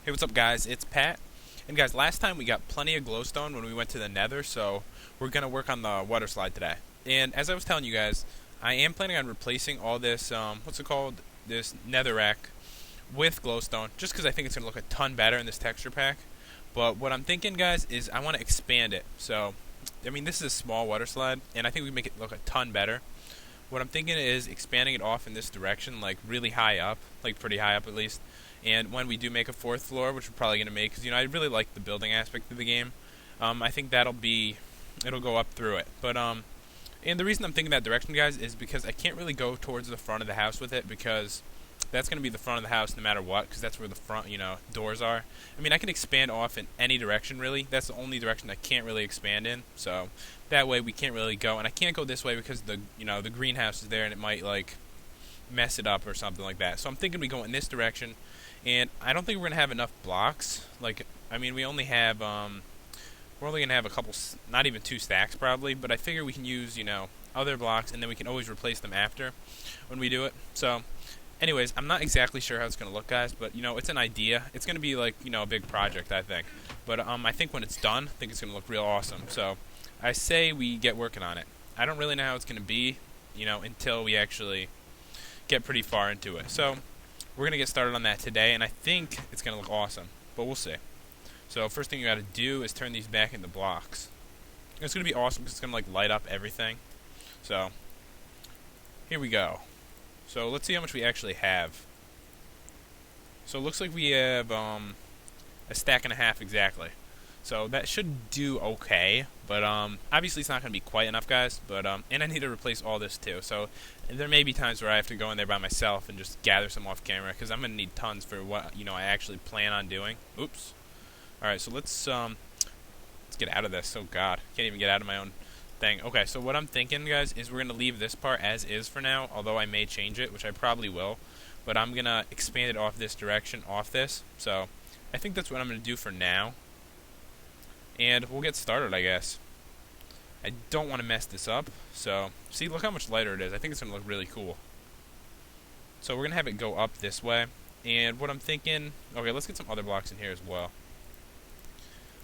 Hey, what's up, guys? It's Pat. And guys, last time we got plenty of glowstone when we went to the Nether, so we're gonna work on the water slide today. And as I was telling you guys, I am planning on replacing all this, what's it called? This Netherrack with glowstone, just because I think it's gonna look a ton better in this texture pack. But what I'm thinking, guys, is I want to expand it. So, I mean, this is a small water slide, and I think we can make it look a ton better. What I'm thinking is expanding it off in this direction, like really high up, like pretty high up at least. And when we do make a fourth floor, which we're probably going to make, because, I really like the building aspect of the game, I think it'll go up through it. But, and the reason I'm thinking that direction, guys, is because I can't really go towards the front of the house with it, because that's going to be the front of the house no matter what, because that's where the front, doors are. I mean, I can expand off in any direction, really. That's the only direction I can't really expand in, so that way we can't really go. And I can't go this way because the greenhouse is there, and it might, like, mess it up or something like that. So I'm thinking we go in this direction, and I don't think we're going to have enough blocks. Like, I mean, we're only going to have a couple, not even 2 stacks probably, but I figure we can use, other blocks, and then we can always replace them after when we do it. So, anyways, I'm not exactly sure how it's going to look, guys, but, it's an idea. It's going to be, like, a big project, I think. But, I think when it's done, I think it's going to look real awesome. So, I say we get working on it. I don't really know how it's going to be, until we actually get pretty far into it. So, we're going to get started on that today, and I think it's going to look awesome, but we'll see. So, first thing you got to do is turn these back into blocks. It's going to be awesome because it's going to, like, light up everything. So, here we go. So, let's see how much we actually have. So, it looks like we have a stack and a half exactly. So, that should do okay, but obviously it's not going to be quite enough, guys. But and I need to replace all this too. So, there may be times where I have to go in there by myself and just gather some off camera, because I'm going to need tons for what I actually plan on doing. Oops. All right, so let's get out of this. Oh God, can't even get out of my own thing. Okay, so what I'm thinking, guys, is we're going to leave this part as is for now, although I may change it, which I probably will. But I'm going to expand it off this direction, off this. So I think that's what I'm going to do for now. And we'll get started, I guess. I don't want to mess this up. So, see, look how much lighter it is. I think it's going to look really cool. So we're going to have it go up this way. And what I'm thinking... Okay, let's get some other blocks in here as well.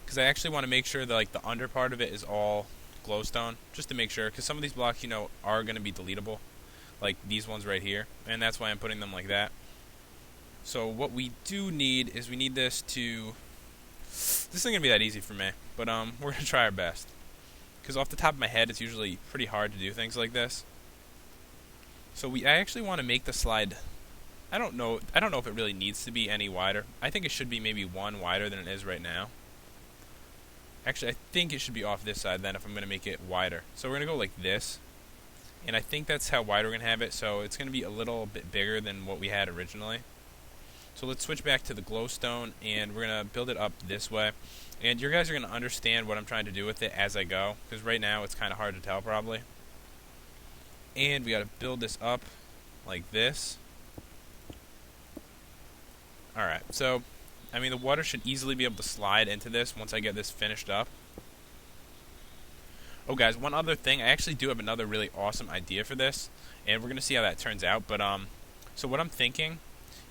Because I actually want to make sure that, like, the under part of it is all glowstone, just to make sure, because some of these blocks, are going to be deletable, like these ones right here, and that's why I'm putting them like that. So what we do need is we need this to... This isn't going to be that easy for me, but we're going to try our best. Because off the top of my head, it's usually pretty hard to do things like this. So I actually want to make the slide... I don't know if it really needs to be any wider. I think it should be maybe 1 wider than it is right now. Actually, I think it should be off this side then if I'm going to make it wider. So we're going to go like this. And I think that's how wide we're going to have it. So it's going to be a little bit bigger than what we had originally. So let's switch back to the glowstone, and we're going to build it up this way. And you guys are going to understand what I'm trying to do with it as I go, because right now it's kind of hard to tell probably. And we got to build this up like this. Alright, so... I mean, the water should easily be able to slide into this once I get this finished up. Oh, guys, one other thing. I actually do have another really awesome idea for this, and we're going to see how that turns out. But, so what I'm thinking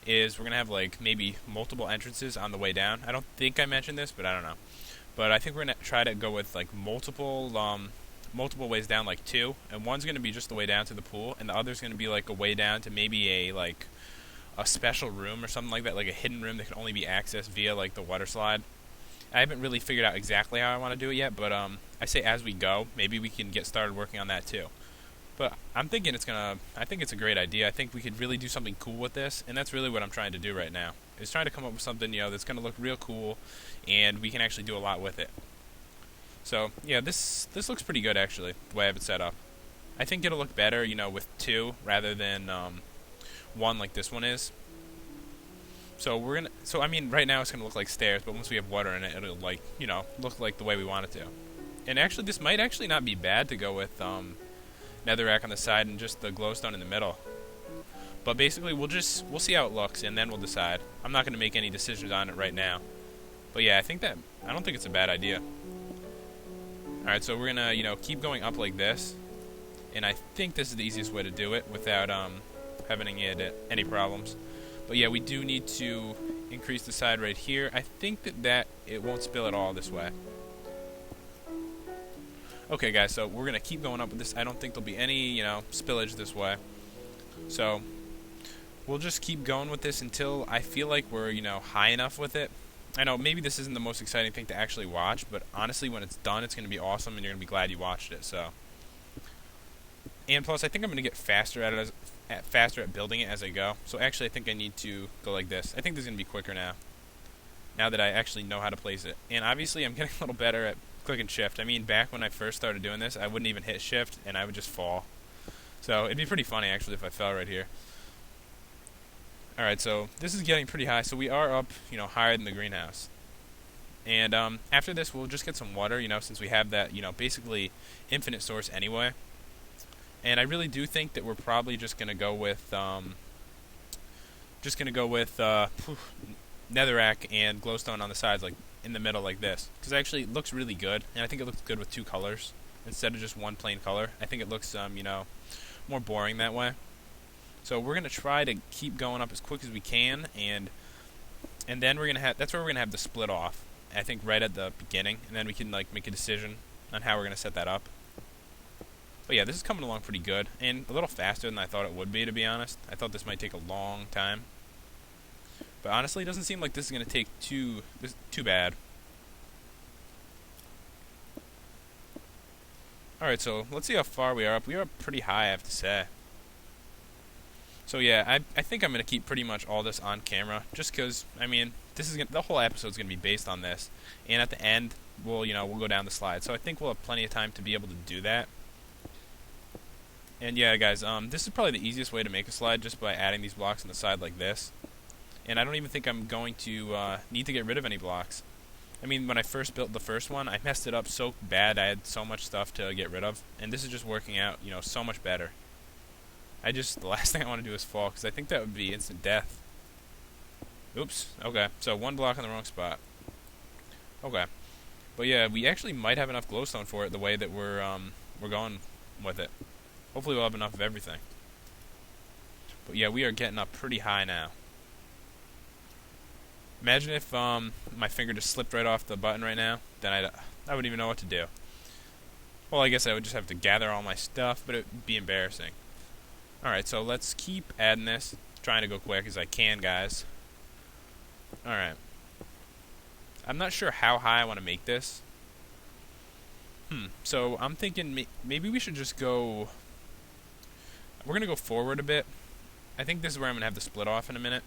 is we're going to have, like, maybe multiple entrances on the way down. I don't think I mentioned this, but I don't know. But I think we're going to try to go with, like, multiple ways down, like 2. And one's going to be just the way down to the pool, and the other's going to be, like, a way down to maybe a special room or something like that, like a hidden room that can only be accessed via, like, the water slide. I haven't really figured out exactly how I want to do it yet, but I say as we go, maybe we can get started working on that too. But I'm thinking I think it's a great idea. I think we could really do something cool with this, and that's really what I'm trying to do right now, is trying to come up with something, that's going to look real cool, and we can actually do a lot with it. So, yeah, this looks pretty good, actually, the way I have it set up. I think it'll look better, with 2 rather than 1 like this one is. So I mean, right now it's gonna look like stairs, but once we have water in it, it'll, like, look like the way we want it to. And actually, this might actually not be bad to go with netherrack on the side and just the glowstone in the middle. But basically, we'll see how it looks, and then we'll decide. I'm not gonna make any decisions on it right now. But yeah, I don't think it's a bad idea. All right, so we're gonna keep going up like this, and I think this is the easiest way to do it without having any problems. But yeah, we do need to increase the side right here. I think that it won't spill at all this way. Okay, guys, so we're going to keep going up with this. I don't think there'll be any, spillage this way. So we'll just keep going with this until I feel like we're, high enough with it. I know maybe this isn't the most exciting thing to actually watch, but honestly, when it's done, it's going to be awesome, and you're going to be glad you watched it. So, and plus, I think I'm going to get faster at it, faster at building it as I go. So actually, I think I need to go like this. I think this is going to be quicker now. Now that I actually know how to place it, and obviously, I'm getting a little better at clicking shift. I mean, back when I first started doing this, I wouldn't even hit shift, and I would just fall. So it'd be pretty funny actually if I fell right here. Alright, so this is getting pretty high, so we are up, higher than the greenhouse. And after this, we'll just get some water, since we have that, basically infinite source anyway. And I really do think that we're probably just going to go with, Netherrack and Glowstone on the sides, like in the middle like this. Because actually it looks really good, and I think it looks good with two colors instead of just one plain color. I think it looks, more boring that way. So we're gonna try to keep going up as quick as we can, and then we're gonna have that's where we're gonna have the split off. I think right at the beginning, and then we can make a decision on how we're gonna set that up. But yeah, this is coming along pretty good, and a little faster than I thought it would be. To be honest, I thought this might take a long time, but honestly, it doesn't seem like this is gonna take too bad. All right, so let's see how far we are up. We are up pretty high, I have to say. So yeah, I think I'm gonna keep pretty much all this on camera, just because this is the whole episode's gonna be based on this, and at the end we'll go down the slide. So I think we'll have plenty of time to be able to do that. And yeah, guys, this is probably the easiest way to make a slide, just by adding these blocks on the side like this. And I don't even think I'm going to need to get rid of any blocks. I mean, when I first built the first one, I messed it up so bad. I had so much stuff to get rid of, and this is just working out, so much better. The last thing I want to do is fall, because I think that would be instant death. Oops. Okay, so one block in the wrong spot. Okay, but yeah, we actually might have enough glowstone for it the way that we're going with it. Hopefully, we'll have enough of everything. But yeah, we are getting up pretty high now. Imagine if my finger just slipped right off the button right now, then I wouldn't even know what to do. Well, I guess I would just have to gather all my stuff, but it would be embarrassing. Alright, so let's keep adding this. Trying to go quick as I can, guys. Alright. I'm not sure how high I want to make this. So I'm thinking maybe we should just go... We're going to go forward a bit. I think this is where I'm going to have the split off in a minute.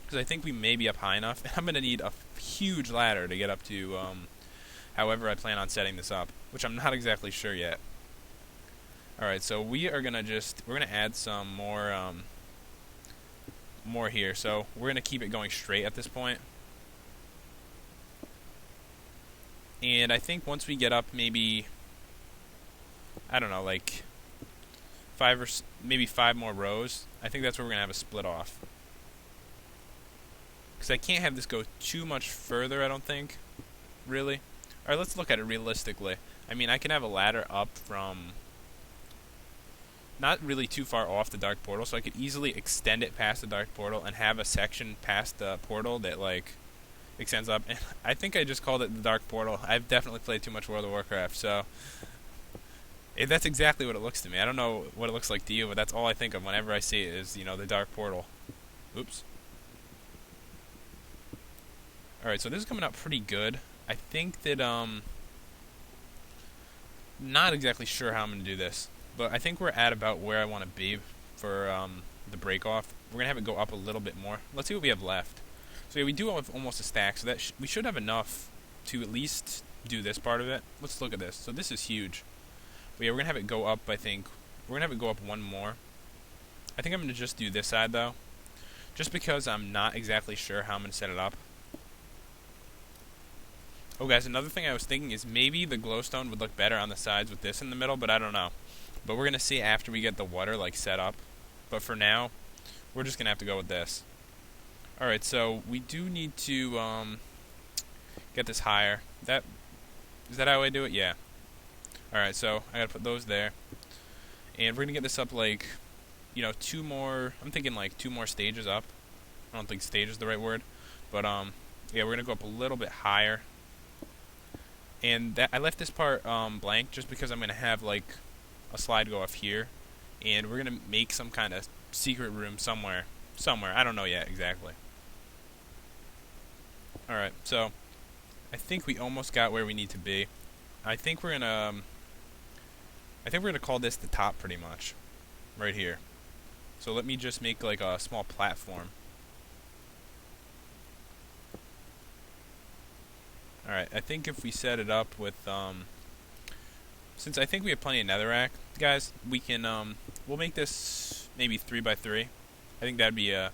Because I think we may be up high enough. And I'm going to need a huge ladder to get up to however I plan on setting this up. Which I'm not exactly sure yet. Alright, so we are gonna we're gonna add some more here. So we're gonna keep it going straight at this point. And I think once we get up maybe, I don't know, like maybe five more rows, I think that's where we're gonna have a split off. Because I can't have this go too much further, I don't think, really. Alright, let's look at it realistically. I mean, I can have a ladder up from not really too far off the dark portal, so I could easily extend it past the dark portal and have a section past the portal that extends up. And I think I just called it the dark portal. I've definitely played too much World of Warcraft, so that's exactly what it looks to me. I don't know what it looks like to you, but that's all I think of whenever I see it is, the dark portal. Oops. Alright, so this is coming out pretty good. I think that, not exactly sure how I'm going to do this. But I think we're at about where I want to be for the break off. We're going to have it go up a little bit more. Let's see what we have left. So yeah, we do have almost a stack, so that we should have enough to at least do this part of it. Let's look at this. So this is huge. But yeah, we're going to have it go up, I think. We're going to have it go up one more. I think I'm going to just do this side, though. Just because I'm not exactly sure how I'm going to set it up. Oh, guys, another thing I was thinking is maybe the glowstone would look better on the sides with this in the middle, but I don't know. But we're going to see after we get the water, set up. But for now, we're just going to have to go with this. Alright, so we do need to get this higher. Is that how I do it? Yeah. Alright, so I got to put those there. And we're going to get this up two more... I'm thinking 2 more stages up. I don't think stage is the right word. But yeah, we're gonna go up a little bit higher. And that I left this part blank just because I'm gonna have like a slide go off here, and we're gonna make some kind of secret room somewhere. Somewhere, I don't know yet exactly. All right, so I think we almost got where we need to be. I think we're gonna call this the top pretty much, right here. So let me just make like a small platform. All right, I think if we set it up with since I think we have plenty of netherrack, guys, we can we'll make this maybe 3 by 3. I think that'd be a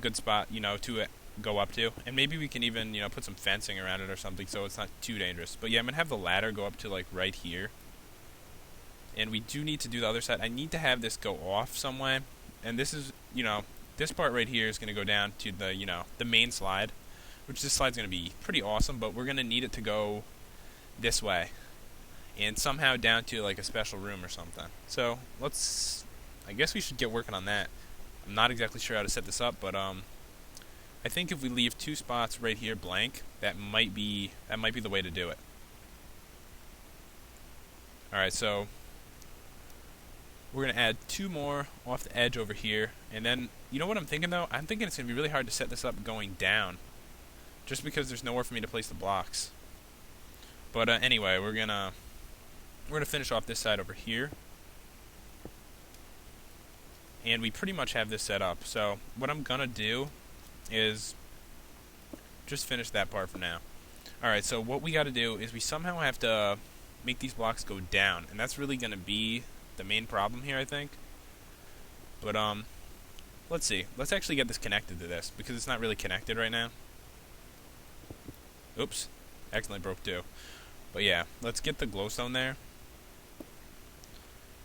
good spot, to go up to, and maybe we can even put some fencing around it or something so it's not too dangerous. But yeah, I'm gonna have the ladder go up to like right here, and we do need to do the other side. I need to have this go off some way, and this is this part right here is gonna go down to the the main slide, which this slide's gonna be pretty awesome, but we're gonna need it to go this way and somehow down to like a special room or something. So I guess we should get working on that. I'm not exactly sure how to set this up, but I think if we leave 2 spots right here blank, that might be the way to do it. All right, so we're gonna add 2 more off the edge over here, and then you know what I'm thinking though? I'm thinking it's gonna be really hard to set this up going down, just because there's nowhere for me to place the blocks. But anyway, we're gonna finish off this side over here. And we pretty much have this set up. So what I'm gonna do is just finish that part for now. Alright, so what we gotta do is we somehow have to make these blocks go down, and that's really gonna be the main problem here, I think. But let's see. Let's actually get this connected to this, because it's not really connected right now. Oops, accidentally broke 2. But yeah, let's get the glowstone there.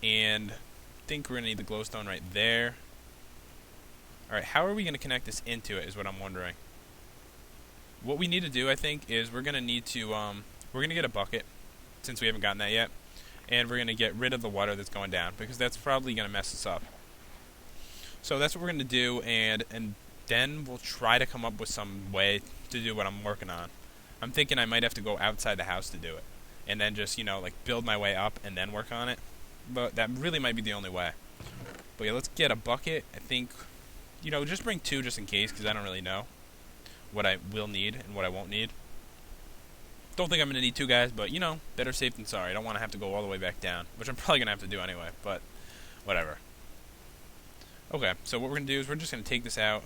And I think we're gonna need the glowstone right there. Alright, how are we gonna connect this into it is what I'm wondering. What we need to do, I think, is we're gonna need to we're gonna get a bucket, since we haven't gotten that yet, and we're gonna get rid of the water that's going down, because that's probably gonna mess us up. So that's what we're gonna do, and then we'll try to come up with some way to do what I'm working on. I'm thinking I might have to go outside the house to do it, and then just like build my way up and then work on it. But that really might be the only way. But yeah, let's get a bucket. I think just bring 2 just in case, because I don't really know what I will need and what I won't need. Don't think I'm gonna need 2 guys, but better safe than sorry. I don't want to have to go all the way back down, which I'm probably gonna have to do anyway, but whatever. Okay, so what we're gonna do is we're just gonna take this out,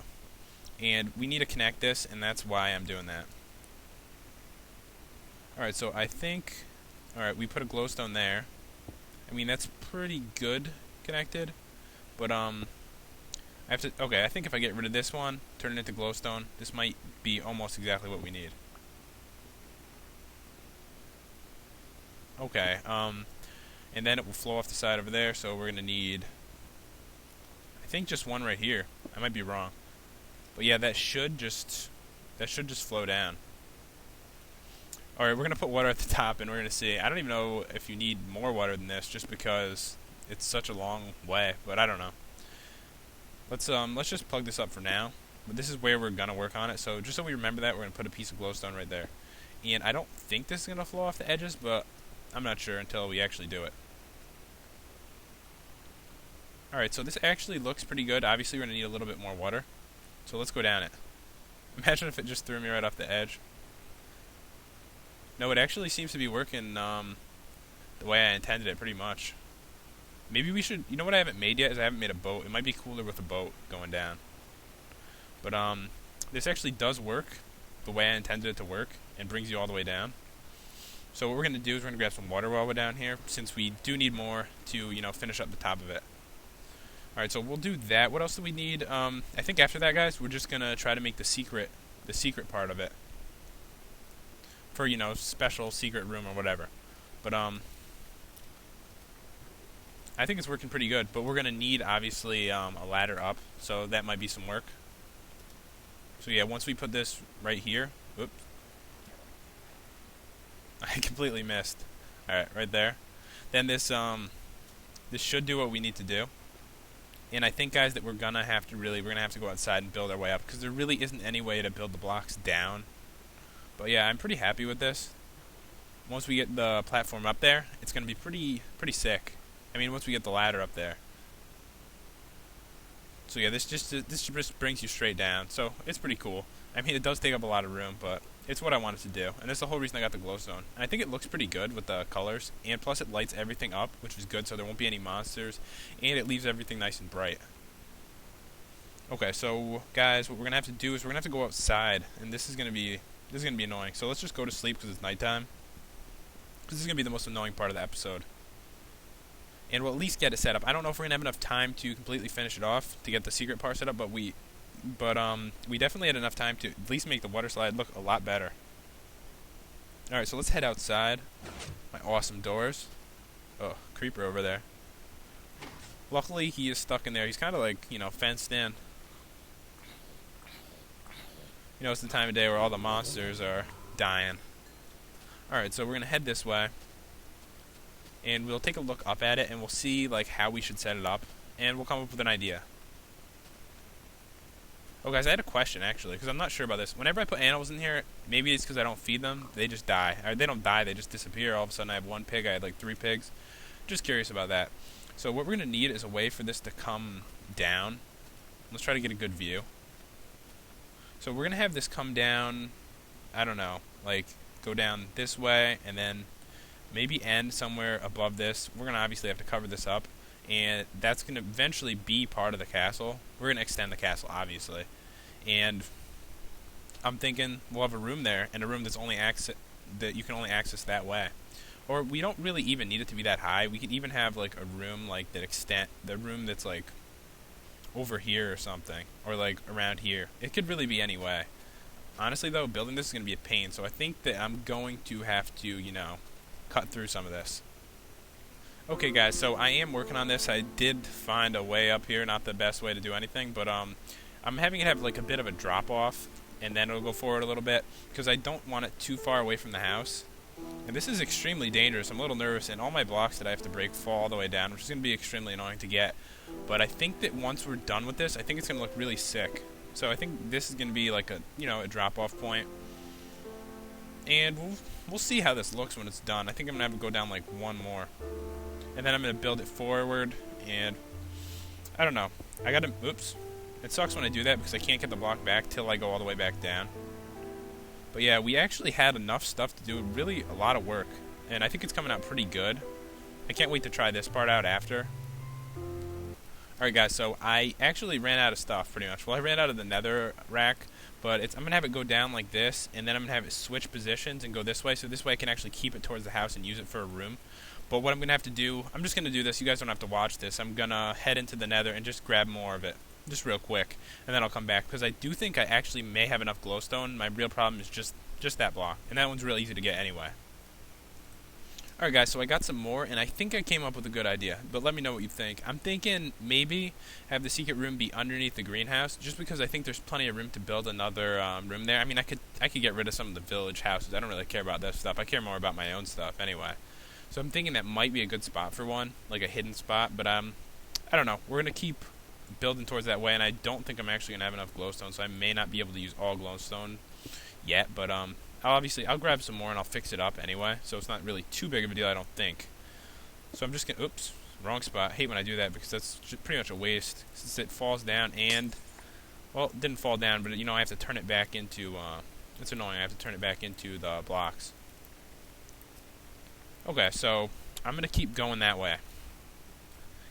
and we need to connect this, and that's why I'm doing that. Alright, so I think we put a glowstone there. I mean, that's pretty good connected, but I think if I get rid of this one, turn it into glowstone, this might be almost exactly what we need. Okay, and then it will flow off the side over there, so we're gonna need, I think, just 1 right here. I might be wrong, but yeah, that should just flow down. Alright, we're gonna put water at the top, and we're gonna see. I don't even know if you need more water than this, just because it's such a long way, but I don't know. Let's just plug this up for now. But this is where we're gonna work on it, so just so we remember that, we're gonna put a piece of glowstone right there. And I don't think this is gonna flow off the edges, but I'm not sure until we actually do it. Alright, so this actually looks pretty good. Obviously we're gonna need a little bit more water, so let's go down it. Imagine if it just threw me right off the edge. No, it actually seems to be working the way I intended it, pretty much. Maybe we should... You know what I haven't made yet is I haven't made a boat. It might be cooler with a boat going down. But this actually does work the way I intended it to work, and brings you all the way down. So what we're going to do is we're going to grab some water while we're down here, since we do need more to finish up the top of it. Alright, so we'll do that. What else do we need? I think after that, guys, we're just going to try to make the secret part of it. For, special secret room or whatever. But, I think it's working pretty good. But we're going to need, obviously, a ladder up. So that might be some work. So, yeah, once we put this right here. Oops. I completely missed. Alright, right there. Then this should do what we need to do. And I think, guys, that we're gonna have to go outside and build our way up, because there really isn't any way to build the blocks down. But yeah, I'm pretty happy with this. Once we get the platform up there, it's gonna be pretty sick. I mean, once we get the ladder up there. So yeah, this just brings you straight down. So it's pretty cool. I mean, it does take up a lot of room, but it's what I wanted to do. And that's the whole reason I got the glowstone. And I think it looks pretty good with the colors. And plus it lights everything up, which is good, so there won't be any monsters. And it leaves everything nice and bright. Okay, so guys, what we're gonna have to do is we're gonna have to go outside, and this is gonna be annoying. So let's just go to sleep because it's nighttime. This is gonna be the most annoying part of the episode. And we'll at least get it set up. I don't know if we're gonna have enough time to completely finish it off to get the secret part set up, but we definitely had enough time to at least make the water slide look a lot better. Alright, so let's head outside. My awesome doors. Oh, creeper over there. Luckily, he is stuck in there. He's kind of like, fenced in. It's the time of day where all the monsters are dying. Alright, so we're going to head this way. And we'll take a look up at it, and we'll see, how we should set it up. And we'll come up with an idea. Oh, guys, I had a question, actually, because I'm not sure about this. Whenever I put animals in here, maybe it's because I don't feed them. They just die. Or they don't die, they just disappear. All of a sudden, I have 1 pig. I had, 3 pigs. Just curious about that. So what we're going to need is a way for this to come down. Let's try to get a good view. So we're going to have this come down, I don't know, go down this way, and then maybe end somewhere above this. We're going to obviously have to cover this up, and that's going to eventually be part of the castle. We're going to extend the castle, obviously. And I'm thinking we'll have a room there, and a room that's that you can only access that way. Or we don't really even need it to be that high. We could even have a room the room that's over here or something, or around here. It could really be any way. Honestly though, building this is going to be a pain, so I think that I'm going to have to, cut through some of this. Okay guys, so I am working on this. I did find a way up here, not the best way to do anything, but I'm having it have a bit of a drop off, and then it'll go forward a little bit, because I don't want it too far away from the house. And this is extremely dangerous. I'm a little nervous, and all my blocks that I have to break fall all the way down, which is going to be extremely annoying to get. But I think that once we're done with this, I think it's going to look really sick. So I think this is going to be a drop-off point. And we'll see how this looks when it's done. I think I'm going to have to go down 1 more. And then I'm going to build it forward, and I don't know. Oops. It sucks when I do that because I can't get the block back till I go all the way back down. But yeah, we actually had enough stuff to do really a lot of work, and I think it's coming out pretty good. I can't wait to try this part out after. Alright guys, so I actually ran out of stuff pretty much. Well, I ran out of the Netherrack, but I'm going to have it go down like this, and then I'm going to have it switch positions and go this way, so this way I can actually keep it towards the house and use it for a room. But what I'm going to have to do, I'm just going to do this. You guys don't have to watch this. I'm going to head into the Nether and just grab more of it. Just real quick, and then I'll come back, because I do think I actually may have enough glowstone. My real problem is just that block, and that one's real easy to get anyway. Alright guys, so I got some more, and I think I came up with a good idea, but let me know what you think. I'm thinking maybe have the secret room be underneath the greenhouse, just because I think there's plenty of room to build another room there. I mean, I could get rid of some of the village houses. I don't really care about that stuff. I care more about my own stuff anyway. So I'm thinking that might be a good spot for one, like a hidden spot, but I don't know. We're going to keep building towards that way, and I don't think I'm actually going to have enough glowstone, so I may not be able to use all glowstone yet, but I'll grab some more and I'll fix it up anyway, so it's not really too big of a deal, I don't think. So I'm just going to, oops, wrong spot. I hate when I do that because that's pretty much a waste, since it falls down and, well, it didn't fall down, but I have to turn it back into, it's annoying, I have to turn it back into the blocks. Okay, so I'm going to keep going that way.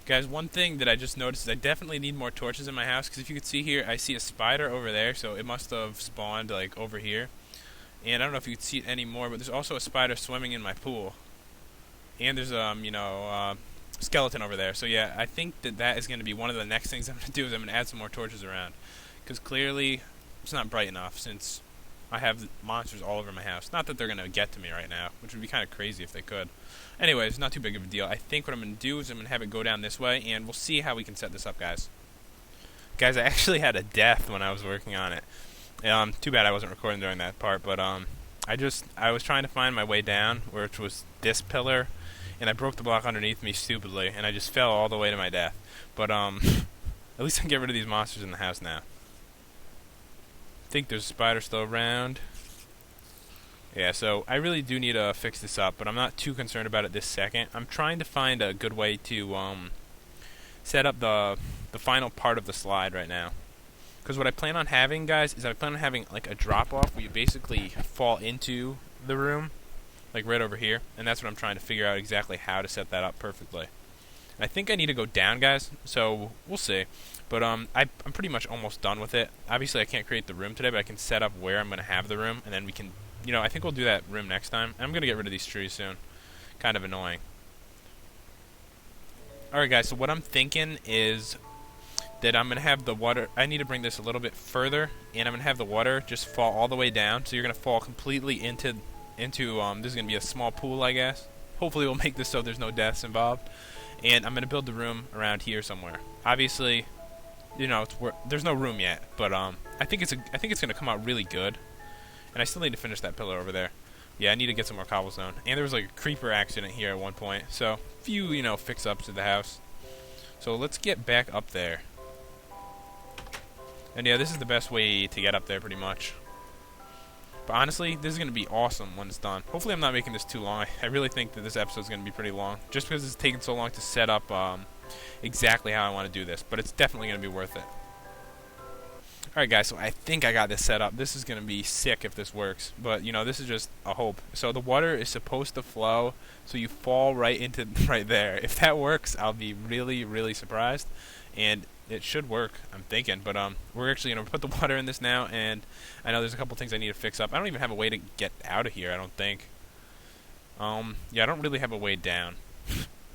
Guys, one thing that I just noticed is I definitely need more torches in my house, because if you could see here, I see a spider over there, so it must have spawned, over here. And I don't know if you can see it anymore, but there's also a spider swimming in my pool. And there's, skeleton over there. So yeah, I think that is going to be one of the next things I'm going to do, is I'm going to add some more torches around. Because clearly, it's not bright enough, since I have monsters all over my house. Not that they're going to get to me right now, which would be kind of crazy if they could. Anyways, it's not too big of a deal. I think what I'm going to do is I'm going to have it go down this way, and we'll see how we can set this up, guys. Guys, I actually had a death when I was working on it. Too bad I wasn't recording during that part, but I was trying to find my way down, which was this pillar, and I broke the block underneath me stupidly, and I just fell all the way to my death. But At least I can get rid of these monsters in the house now. I think there's a spider still around. Yeah, so I really do need to fix this up, but I'm not too concerned about it this second. I'm trying to find a good way to set up the final part of the slide right now. Because what I plan on having, guys, is I plan on having like a drop-off where you basically fall into the room, like right over here, and that's what I'm trying to figure out exactly how to set that up perfectly. And I think I need to go down, guys, so we'll see. But I'm pretty much almost done with it. Obviously, I can't create the room today, but I can set up where I'm going to have the room, and then we can, you know, I think we'll do that room next time. I'm going to get rid of these trees soon. Kind of annoying. Alright, guys, so what I'm thinking is that I'm going to have the water, I need to bring this a little bit further, and I'm going to have the water just fall all the way down, so you're going to fall completely into this is going to be a small pool, I guess. Hopefully we'll make this so there's no deaths involved. And I'm going to build the room around here somewhere. Obviously, you know, there's no room yet, but I think it's going to come out really good. And I still need to finish that pillar over there. Yeah, I need to get some more cobblestone. And there was like a creeper accident here at one point, so a few, you know, fix-ups to the house. So let's get back up there. And yeah, this is the best way to get up there pretty much. But honestly, this is going to be awesome when it's done. Hopefully I'm not making this too long. I really think that this episode is going to be pretty long, just because it's taken so long to set up exactly how I want to do this. But it's definitely going to be worth it. Alright guys, so I think I got this set up. This is going to be sick if this works. But, you know, this is just a hope. So the water is supposed to flow, so you fall right into right there. If that works, I'll be really, really surprised. And it should work, I'm thinking. But we're actually going to put the water in this now, and I know there's a couple things I need to fix up. I don't even have a way to get out of here, I don't think. Yeah, I don't really have a way down.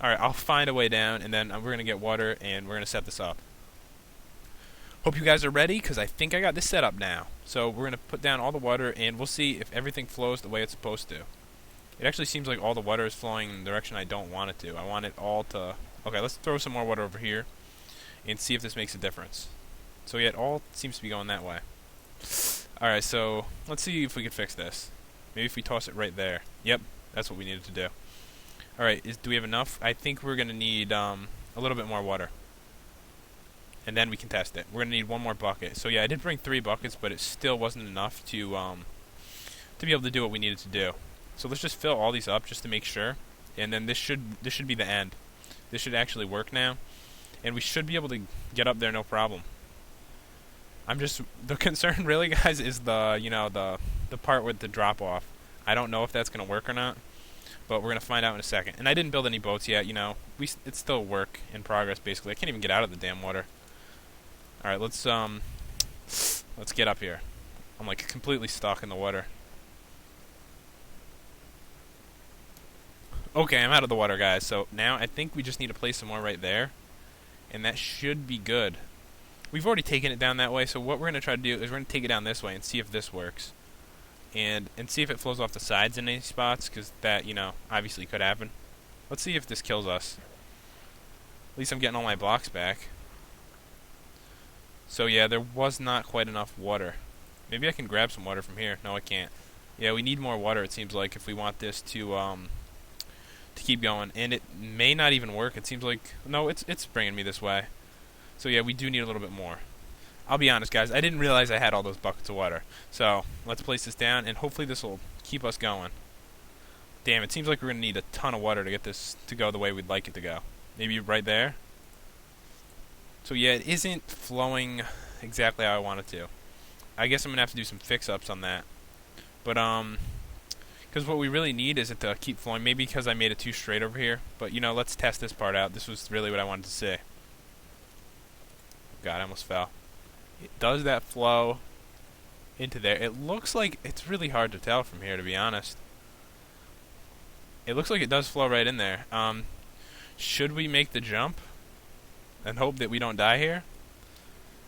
Alright, I'll find a way down, and then we're going to get water, and we're going to set this up. Hope you guys are ready, because I think I got this set up now. So we're going to put down all the water, and we'll see if everything flows the way it's supposed to. It actually seems like all the water is flowing in the direction I don't want it to. I want it all to... Okay, let's throw some more water over here, and see if this makes a difference. So yeah, it all seems to be going that way. Alright, so let's see if we can fix this. Maybe if we toss it right there. Yep, that's what we needed to do. Alright, do we have enough? I think we're going to need a little bit more water. And then we can test it. We're going to need one more bucket. So yeah, I did bring 3 buckets, but it still wasn't enough to be able to do what we needed to do. So let's just fill all these up just to make sure. And then this should be the end. This should actually work now. And we should be able to get up there no problem. The concern really, guys, is the part with the drop off. I don't know if that's going to work or not, but we're going to find out in a second. And I didn't build any boats yet, you know. It's still work in progress, basically. I can't even get out of the damn water. Alright, let's get up here. I'm like completely stuck in the water. Okay, I'm out of the water, guys. So now I think we just need to place some more right there. And that should be good. We've already taken it down that way, so what we're going to try to do is we're going to take it down this way and see if this works. And see if it flows off the sides in any spots, because that, you know, obviously could happen. Let's see if this kills us. At least I'm getting all my blocks back. So yeah, there was not quite enough water. Maybe I can grab some water from here. No, I can't. Yeah, we need more water, it seems like, if we want this to keep going. And it may not even work. It seems like... No, it's bringing me this way. So yeah, we do need a little bit more. I'll be honest, guys. I didn't realize I had all those buckets of water. So let's place this down, and hopefully this will keep us going. Damn, it seems like we're going to need a ton of water to get this to go the way we'd like it to go. Maybe right there? So yeah, it isn't flowing exactly how I want it to. I guess I'm going to have to do some fix-ups on that. But, because what we really need is it to keep flowing. Maybe because I made it too straight over here. But, you know, let's test this part out. This was really what I wanted to see. God, I almost fell. Does that flow into there? It looks like it's really hard to tell from here, to be honest. It looks like it does flow right in there. Should we make the jump and hope that we don't die here?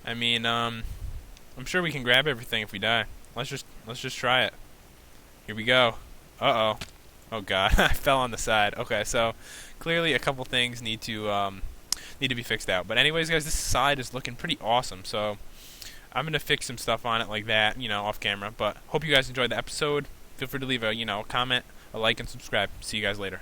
I mean, I'm sure we can grab everything if we die. Let's just try it. Here we go. Uh-oh. Oh god, I fell on the side. Okay, so clearly a couple things need to be fixed out. But anyways, guys, this side is looking pretty awesome. So I'm gonna fix some stuff on it like that, you know, off camera. But hope you guys enjoyed the episode. Feel free to leave a comment, a like, and subscribe. See you guys later.